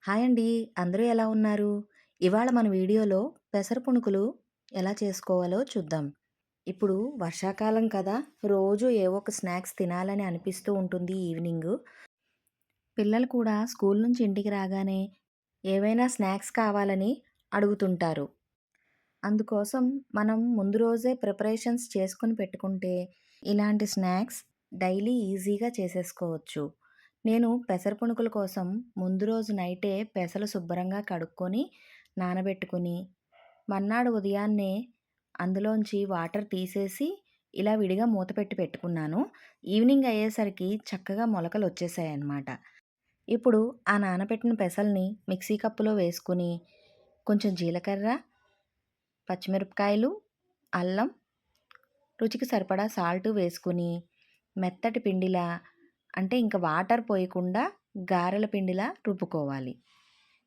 Hi అండి. అందరూ ఎలా ఉన్నారు? ఇవాళ మన వీడియోలో పెసర పునుకులు ఎలా చేసుకోవాలో చూద్దాం. ఇప్పుడు వర్షాకాలం కదా! రోజు ఏవో ఒక స్నాక్స్ తినాలని అనిపిస్తూ ఉంటుంది ఈవినింగు. పిల్లలు కూడా స్కూల్ నుంచి ఇంటికి రాగానే ఏవైనా స్నాక్స్ కావాలని అడుగుతుంటారు. అందుకోసం మనం ముందు రోజే ప్రిపరేషన్స్ చేసుకొని పెట్టుకుంటే ఇలాంటి స్నాక్స్ డైలీ ఈజీగా చేసేసుకోవచ్చు. నేను పెసర పునుకుల కోసం ముందు రోజు నైటే పెసలు శుభ్రంగా కడుక్కొని, నానబెట్టుకొని, మర్నాడు ఉదయాన్నే అందులోంచి వాటర్ తీసేసి ఇలా విడిగా మూత పెట్టి పెట్టుకున్నాను. ఈవినింగ్ అయ్యేసరికి చక్కగా మొలకలొచ్చేసాయన్నమాట. ఇప్పుడు ఆ నానబెట్టిన పెసల్ని మిక్సీ కప్పులో వేసుకొని, కొంచెం జీలకర్ర, పచ్చిమిరపకాయలు, అల్లం, రుచికి సరిపడా సాల్టు వేసుకొని, మెత్తటి పిండిలా అంటే ఇంక వాటర్ పోయకుండా గారెల పిండిలా రుబ్బుకోవాలి.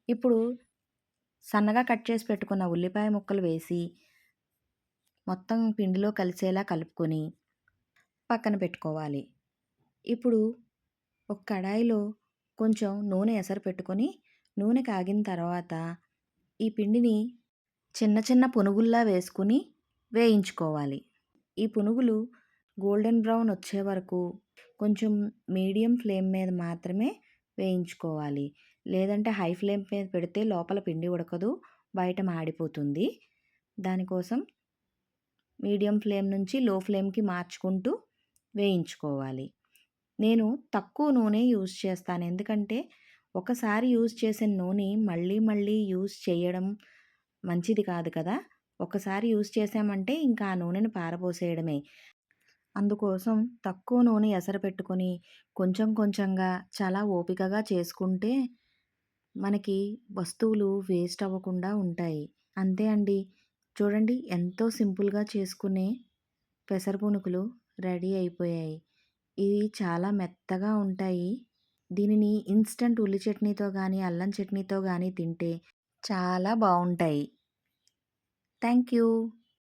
ఇప్పుడు సన్నగా కట్ చేసి పెట్టుకున్న ఉల్లిపాయ ముక్కలు వేసి, మొత్తం పిండిలో కలిసేలా కలుపుకొని పక్కన పెట్టుకోవాలి. ఇప్పుడు ఒక కడాయిలో కొంచెం నూనె ఎసరు పెట్టుకొని, నూనె కాగిన తర్వాత ఈ పిండిని చిన్న చిన్న పునుగుల్లా వేసుకొని వేయించుకోవాలి. ఈ పునుగులు గోల్డెన్ బ్రౌన్ వచ్చే వరకు కొంచెం మీడియం ఫ్లేమ్ మీద మాత్రమే వేయించుకోవాలి. లేదంటే హై ఫ్లేమ్ మీద పెడితే లోపల పిండి ఉడకదు, బయట మాడిపోతుంది. దానికోసం మీడియం ఫ్లేమ్ నుంచి లో ఫ్లేమ్‌కి మార్చుకుంటూ వేయించుకోవాలి. నేను తక్కువ నూనె యూజ్ చేస్తాను. ఎందుకంటే ఒకసారి యూజ్ చేసిన నూనె మళ్ళీ మళ్ళీ యూజ్ చేయడం మంచిది కాదు కదా! ఒకసారి యూజ్ చేశామంటే ఇంకా ఆ నూనెని పారబోసేయడమే. అందుకోసం తక్కువ నూనె ఎసరు పెట్టుకొని కొంచెం కొంచెంగా చాలా ఓపికగా చేసుకుంటే మనకి వస్తువులు వేస్ట్ అవ్వకుండా ఉంటాయి. అంతే అండి. చూడండి ఎంతో సింపుల్‌గా చేసుకునే పెసర పునుకులు రెడీ అయిపోయాయి. ఇవి చాలా మెత్తగా ఉంటాయి. దీనిని ఇన్‌స్టంట్ ఉల్లి చట్నీతో గానీ, అల్లం చట్నీతో గానీ తింటే చాలా బావుంటాయి. Thank you.